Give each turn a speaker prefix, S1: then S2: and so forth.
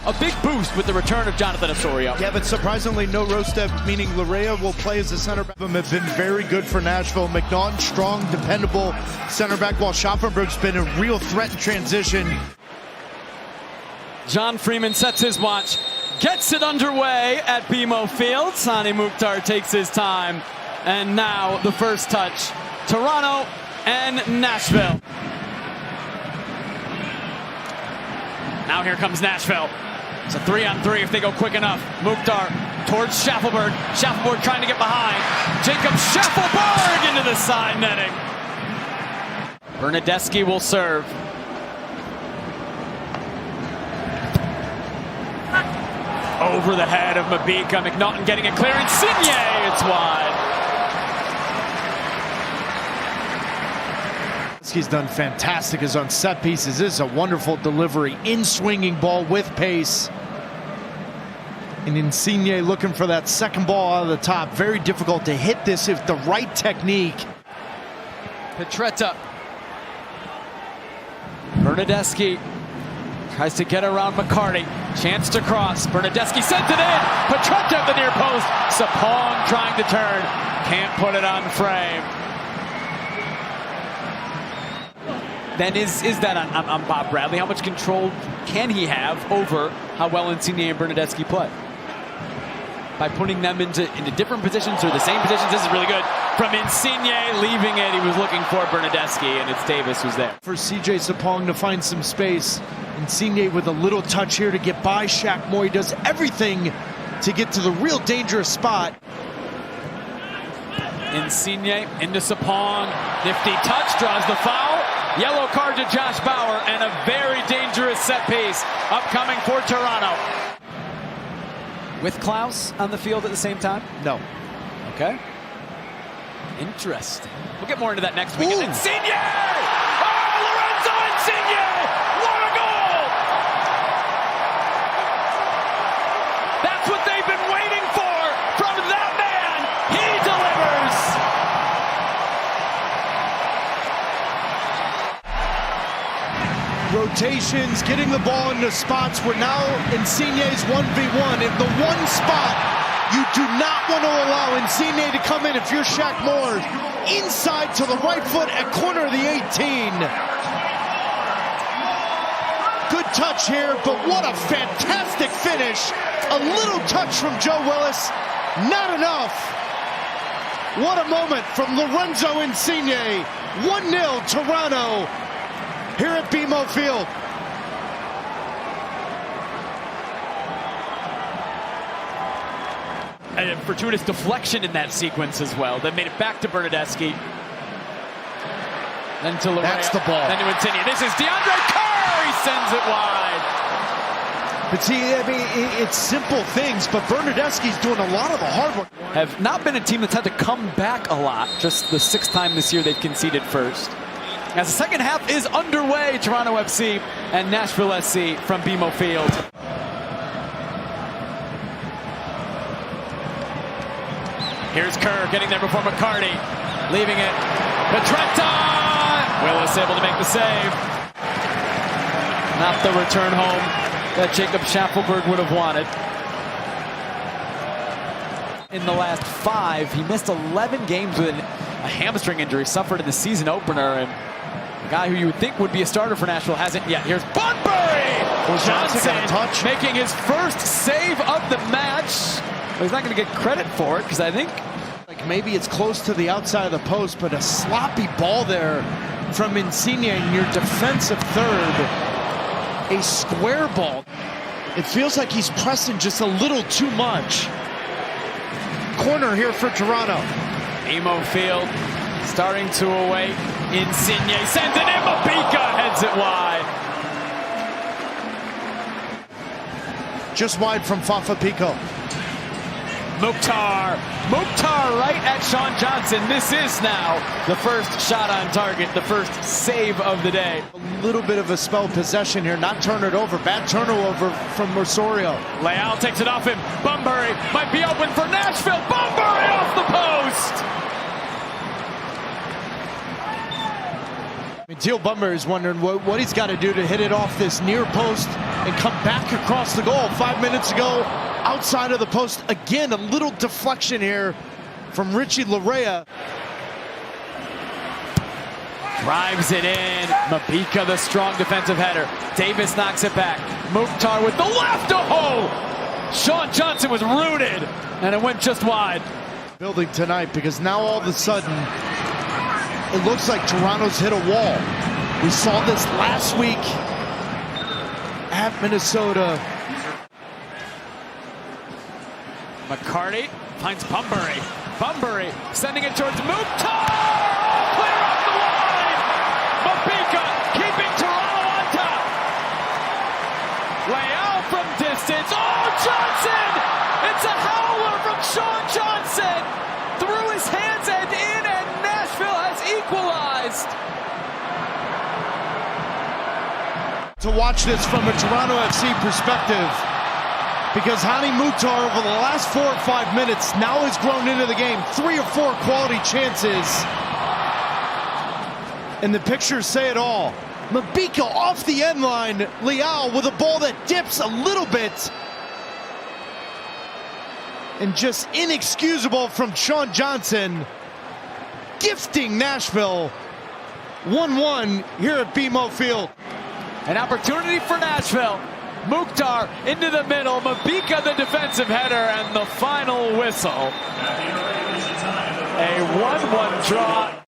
S1: A big boost with the return of Jonathan Osorio.
S2: Yeah, but surprisingly, no Rostep, meaning Larea will play as a center back. Have been very good for Nashville. McNaughton, strong, dependable center back, while Schaffenberg's been a real threat in transition.
S1: John Freeman sets his watch, gets it underway at BMO Field. Sani Mukhtar takes his time, and now the first touch. Toronto and Nashville. Now here comes Nashville. It's a 3-on-3 if they go quick enough. Mukhtar towards Schaffelberg. Schaffelberg trying to get behind. Jacob Schaffelberg into the side netting. Bernadeschi will serve. Over the head of Mabika. McNaughton getting it clear. Insigne, it's wide.
S2: He's done fantastic as on set pieces. This is a wonderful delivery. In-swinging ball with pace. And Insigne looking for that second ball out of the top. Very difficult to hit this if the right technique.
S1: Petretta. Bernadeschi tries to get around McCarty. Chance to cross. Bernadeschi sends it in. Petretta at the near post. Sapong trying to turn. Can't put it on frame. Then is that on Bob Bradley? How much control can he have over how well Insigne and Bernadeschi play? By putting them into different positions or the same positions. This is really good. From Insigne, leaving it. He was looking for Bernadeschi, and it's Davis who's there.
S2: For CJ Sapong to find some space. Insigne with a little touch here to get by Shaq Moore. He does everything to get to the real dangerous spot.
S1: Insigne into Sapong. Nifty touch, draws the foul. Yellow card to Josh Bauer, and a very dangerous set piece upcoming for Toronto. With Klaus on the field at the same time?
S2: No.
S1: Okay. Interesting. We'll get more into that next week.
S2: Ooh.
S1: Insigne! Oh, Lorenzo Insigne! What a goal! That's what they've been waiting for from that man. He delivers.
S2: Rotations, getting the ball into spots where now Insigne's 1v1. In the one spot, you do not want to allow Insigne to come in if you're Shaq Moore. Inside to the right foot at corner of the 18. Good touch here, but what a fantastic finish. A little touch from Joe Willis, not enough. What a moment from Lorenzo Insigne. 1-0 Toronto here at BMO Field.
S1: And a fortuitous deflection in that sequence as well. That made it back to Bernadeschi. Then to Larea.
S2: That's the ball.
S1: Then to Insigne. This is DeAndre Kerr. He sends it wide.
S2: But see, I mean, it's simple things, but Bernadeschi's doing a lot of the hard work.
S1: Have not been a team that's had to come back a lot. Just the 6th time this year they've conceded first. As the second half is underway, Toronto FC and Nashville SC from BMO Field. Here's Kerr getting there before McCarty. Leaving it. Petretta! Willis able to make the save. Not the return home that Jacob Schaffelberg would have wanted. In the last 5, he missed 11 games with a hamstring injury suffered in the season opener. And a guy who you would think would be a starter for Nashville hasn't yet. Here's Bunbury! Johnson making his first save of the match. But he's not going to get credit for it because I think
S2: like maybe it's close to the outside of the post, but a sloppy ball there from Insigne in your defensive third. A square ball. It feels like he's pressing just a little too much. Corner here for Toronto.
S1: BMO Field starting to await. Insigne sends it in. Mabika heads it wide.
S2: Just wide from Fafa Pico.
S1: Mukhtar right at Sean Johnson. This is now the first shot on target, the first save of the day.
S2: A little bit of a spell possession here, not turn it over. Bad turnover from Osorio.
S1: Leal takes it off him. Bunbury might be open for Nashville. Bunbury off the post.
S2: I Teal Bummer is wondering what he's got to do to hit it off this near post and come back across the goal. 5 minutes ago, outside of the post. Again, a little deflection here from Richie Larea.
S1: Drives it in. Mabika, the strong defensive header. Davis knocks it back. Mukhtar with the left. Oh! Sean Johnson was rooted, and it went just wide.
S2: Building tonight, because now all of a sudden, it looks like Toronto's hit a wall. We saw this last week at Minnesota.
S1: McCarty finds Bunbury. Bunbury sending it towards Mukhtar. Clear off the line. Mabika keeping Toronto on top. Leal from distance. Oh, Johnson! It's a howler from Sean Johnson. Through his hands and in, and Nashville has equalized.
S2: To watch this from a Toronto FC perspective, because Hani Mukhtar over the last 4 or 5 minutes now has grown into the game. 3 or 4 quality chances. And the pictures say it all. Mabika off the end line. Leal with a ball that dips a little bit. And just inexcusable from Sean Johnson. Gifting Nashville 1-1 here at BMO Field.
S1: An opportunity for Nashville. Mukhtar into the middle. Mabika the defensive header, and the final whistle. A 1-1 draw.